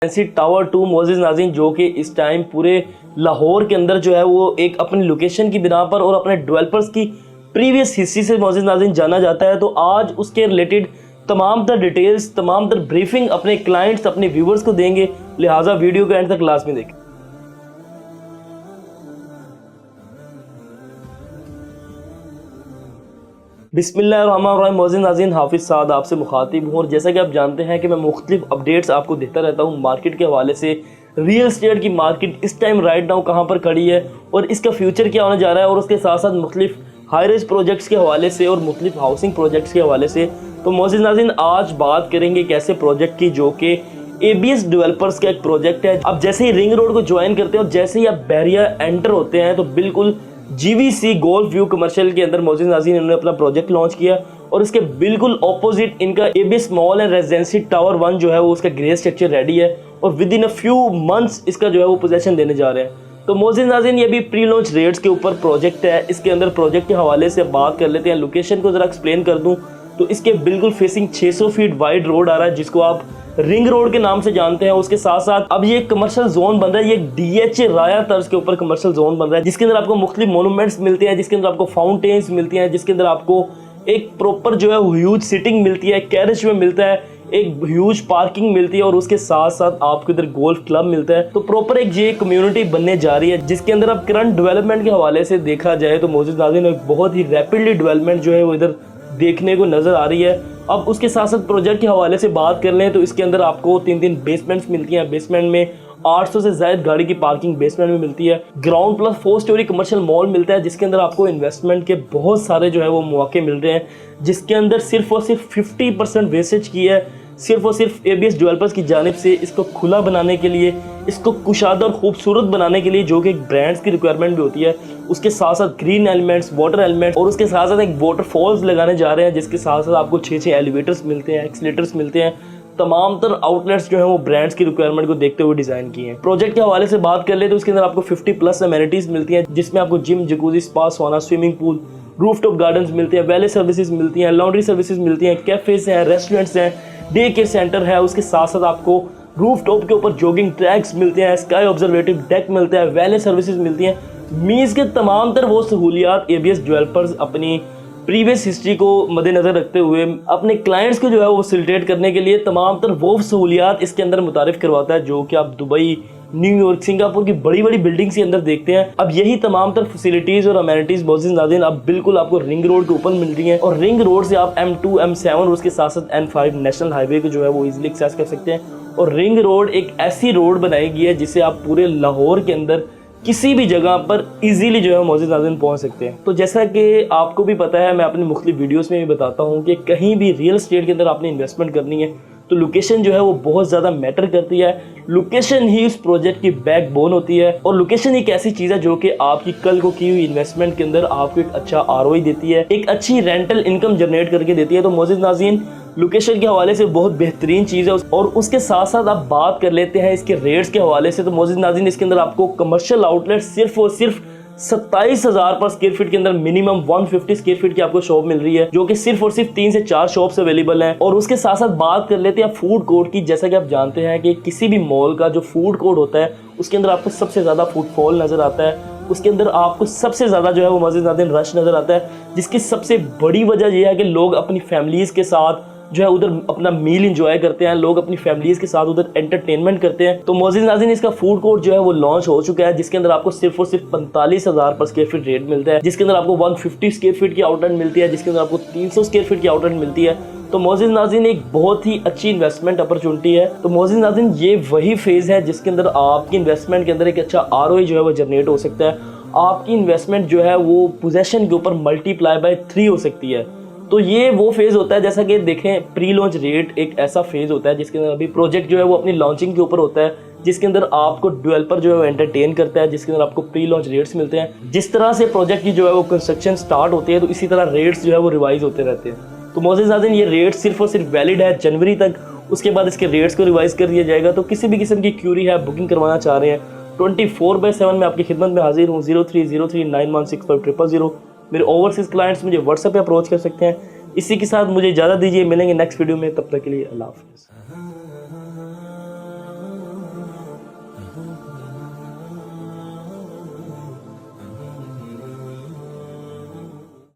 Residency tower 2 मोअज़्ज़िज़ नाज़रीन, जो कि इस टाइम पूरे लाहौर के अंदर जो है वो एक अपनी लोकेशन की बिना पर और अपने डेवलपर्स की प्रीवियस हिस्ट्री से मोअज़्ज़िज़ नाज़रीन जाना जाता है। तो आज उसके रिलेटेड तमाम तर डिटेल्स, तमाम तर ब्रीफिंग अपने क्लाइंट्स, अपने व्यूवर्स को देंगे, लिहाजा वीडियो को एंड तक क्लास में देखें। बिस्मिल्लाहिर्रहमानिर्रहीम। मोअज़्ज़िज़ नाज़रीन, हाफिज़ साद आपसे मुखातिब हूँ और जैसा कि आप जानते हैं कि मैं मुख्तलिफ अपडेट्स आपको देता रहता हूँ मार्केट के हवाले से। रियल एस्टेट की मार्केट इस टाइम राइट नाउ कहाँ पर खड़ी है और इसका फ्यूचर क्या होने जा रहा है, और उसके साथ साथ मुख्तलिफ हाईरेज प्रोजेक्ट्स के हवाले से और मुख्तलिफ हाउसिंग प्रोजेक्ट्स के हवाले से। तो मोअज़्ज़िज़ नाज़रीन, आज बात करेंगे एक ऐसे प्रोजेक्ट की जो कि ABS डेवलपर्स का एक प्रोजेक्ट है। अब जैसे ही रिंग रोड को ज्वाइन करते हैं और जैसे ही आप बैरिया एंटर होते हैं तो बिल्कुल GVC गोल्फ व्यू कमर्शियल के अंदर मोअज़्ज़िज़ नाज़रीन इन्होंने अपना प्रोजेक्ट लॉन्च किया और इसके बिल्कुल ऑपोजिट इनका ABS mall and residency tower 1 जो है वो उसका ग्रे स्ट्रक्चर रेडी है और with in a few months इसका जो है वो पोजेसन देने जा रहे हैं। तो मोअज़्ज़िज़ नाज़रीन, ये भी प्री लॉन्च रेट्स के ऊपर प्रोजेक्ट है। इसके अंदर प्रोजेक्ट के हवाले से बात कर लेते हैं। लोकेशन को ज़रा एक्सप्लेन कर दूँ तो इसके बिल्कुल फेसिंग 600 फीट वाइड रोड आ रहा है जिसको आप रिंग रोड के नाम से जानते हैं। उसके साथ साथ अब ये कमर्शियल जोन बन रहा है, ये DH राया तर्ज के ऊपर कमर्शियल जोन बन रहा है जिसके अंदर आपको मुख्तलिफ मोनूमेंट्स मिलते हैं, जिसके अंदर आपको फाउंटेन्स मिलती हैं, जिसके अंदर आपको एक प्रॉपर जो है ह्यूज सिटिंग मिलती है, कैरेज में मिलता है, एक ह्यूज पार्किंग मिलती है और उसके साथ साथ आपको इधर गोल्फ क्लब मिलता है। तो प्रॉपर एक ये कम्युनिटी बनने जा रही है जिसके अंदर अब करंट डेवलपमेंट के हवाले से देखा जाए तो मोअज़्ज़िज़ नाज़रीन एक बहुत ही रैपिडली डेवलपमेंट जो है वो इधर देखने को नजर आ रही है। अब उसके साथ साथ प्रोजेक्ट के हवाले से बात कर लें तो इसके अंदर आपको 3 बेसमेंट्स मिलती हैं। बेसमेंट में 800 से ज़ायद गाड़ी की पार्किंग बेसमेंट में मिलती है। Ground plus 4 story commercial mall मिलता है जिसके अंदर आपको इन्वेस्टमेंट के बहुत सारे जो है वो मौके मिल रहे हैं, जिसके अंदर सिर्फ और सिर्फ 50% वेस्टेज की है सिर्फ और सिर्फ ABS डेवलपर्स की जानिब से इसको खुला बनाने के लिए, इसको कुशादा और खूबसूरत बनाने के लिए, जो कि एक ब्रांड्स की रिक्वायरमेंट भी होती है। उसके साथ साथ ग्रीन एलिमेंट्स, वाटर एलिमेंट्स और उसके साथ साथ एक वाटरफॉल्स लगाने जा रहे हैं जिसके साथ साथ आपको 6 एलिवेटर्स मिलते हैं, एक्सीलेटर्स मिलते हैं। तमाम तर आउटलेट्स जो है वो ब्रांड्स की रिक्वायरमेंट को देखते हुए डिजाइन किए हैं। प्रोजेक्ट के हवाले से बात कर ले तो उसके अंदर आपको 50+ अमेनिटीज मिलती हैं जिसमें आपको जिम, जकूजी, स्पा, सौना, स्विमिंग पूल, रूफटॉप गार्डन्स मिलते हैं, वैले सर्विसेज मिलती हैं, लॉन्ड्री सर्विसेज मिलती हैं, कैफेज हैं, रेस्टोरेंट्स हैं, डे केयर सेंटर है। उसके साथ साथ आपको रूफ टॉप के ऊपर जॉगिंग ट्रैक्स मिलते हैं, स्काई ऑब्जर्वेटिव डेक मिलता है, वैले सर्विसेज मिलती हैं। मीन्स के तमाम तर वो सहूलियात ABS डेवलपर्स अपनी प्रीवियस हिस्ट्री को मद्देनजर रखते हुए अपने क्लाइंट्स को जो है वो फैसिलिटेट करने के लिए तमाम तर वो सहूलियात इसके अंदर मुतारिफ करवाता है जो कि आप दुबई, न्यूयॉर्क, सिंगापुर की बड़ी बड़ी बिल्डिंग्स के अंदर देखते हैं। अब यही तमाम तर फैसिलिटीज और अमेनिटीज मोअज़्ज़िज़ नाज़रीन अब बिल्कुल आपको रिंग रोड के ऊपर मिल रही हैं और रिंग रोड से आप M2, M7 और उसके साथ साथ N5 नेशनल हाईवे को जो है वो इजीली एक्सेस कर सकते हैं। और रिंग रोड एक ऐसी रोड बनाई गई है जिससे आप पूरे लाहौर के अंदर किसी भी जगह पर इजीली जो है मोअज़्ज़िज़ नाज़रीन पहुंच सकते हैं। तो जैसा कि आपको भी पता है, मैं अपनी मुख्तलिफ वीडियोस में भी बताता हूं कि कहीं भी रियल एस्टेट के अंदर आपने इन्वेस्टमेंट करनी है तो लोकेशन जो है वो बहुत ज़्यादा मैटर करती है। लोकेशन ही उस प्रोजेक्ट की बैकबोन होती है और लोकेशन एक ऐसी चीज़ है जो कि आपकी कल को की हुई इन्वेस्टमेंट के अंदर आपको एक अच्छा ROI देती है, एक अच्छी रेंटल इनकम जनरेट करके देती है। तो मोअज़्ज़िज़ नाज़रीन, लोकेशन के हवाले से बहुत बेहतरीन चीज़ है। और उसके साथ साथ आप बात कर लेते हैं इसके रेट्स के हवाले से तो मोअज़्ज़िज़ नाज़रीन, इसके अंदर आपको कमर्शियल आउटलेट सिर्फ और सिर्फ 27,000 पर स्क्वायर फीट के अंदर मिनिमम 150 स्क्वायर फीट की आपको शॉप मिल रही है, जो कि सिर्फ और सिर्फ 3 से 4 शॉप्स अवेलेबल हैं। और उसके साथ साथ बात कर लेते हैं फूड कोर्ट की। जैसा कि आप जानते हैं कि किसी भी मॉल का जो फूड कोर्ट होता है उसके अंदर आपको सबसे ज़्यादा फुटफॉल नज़र आता है, उसके अंदर आपको सबसे ज़्यादा जो है वो मोअज़्ज़िज़ नाज़रीन रश नज़र आता है, जिसकी सबसे बड़ी वजह यह है कि लोग अपनी फैमिलीज़ के साथ जो है उधर अपना मील इंजॉय करते हैं, लोग अपनी फैमिलीज के साथ उधर एंटरटेनमेंट करते हैं। तो मोअज़्ज़िज़ नाज़रीन, इसका फूड कोर्ट जो है वो लॉन्च हो चुका है जिसके अंदर आपको सिर्फ और सिर्फ 45,000 पर स्क्वायर फीट रेट मिलता है, जिसके अंदर आपको 150 स्क्वायर फीट की आउटलेट मिलती है, जिसके अंदर आपको 300 स्क्वायर फीट की आउटलेट मिलती है। तो मोअज़्ज़िज़ नाज़रीन, एक बहुत ही अच्छी इन्वेस्टमेंट अपॉर्चुनिटी है। तो मोअज़्ज़िज़ नाज़रीन, ये वही फेज़ है जिसके अंदर आपकी इन्वेस्टमेंट के अंदर एक अच्छा ROI जो है वो जनरेट हो सकता है। आपकी इन्वेस्टमेंट जो है वो पोजेसन के ऊपर मल्टीप्लाई बाय 3 हो सकती है। तो ये वो फेज़ होता है, जैसा कि देखें प्री लॉन्च रेट एक ऐसा फेज़ होता है जिसके अंदर अभी प्रोजेक्ट जो है वो अपनी लॉन्चिंग के ऊपर होता है, जिसके अंदर आपको डेवलपर जो है वो एंटरटेन करता है, जिसके अंदर आपको प्री लॉन्च रेट्स मिलते हैं। जिस तरह से प्रोजेक्ट की जो है वो कंस्ट्रक्शन स्टार्ट होती है तो इसी तरह रेट्स जो है वो रिवाइज होते रहते हैं। तो मोअज़्ज़िज़ नाज़रीन, ये रेट सिर्फ और सिर्फ वैलिड है जनवरी तक, उसके बाद इसके रेट्स को रिवाइज कर दिया जाएगा। तो किसी भी किस्म की क्यूरी है, बुकिंग करवाना चाह रहे हैं, 24/7 में आपकी खिदमत में हाजिर हूँ। 0303916500। मेरे ओवरसीज़ क्लाइंट्स मुझे व्हाट्सएप पे अप्रोच कर सकते हैं। इसी के साथ मुझे इजाज़त दीजिए, मिलेंगे नेक्स्ट वीडियो में, तब तक के लिए अल्लाह हाफ़िज़।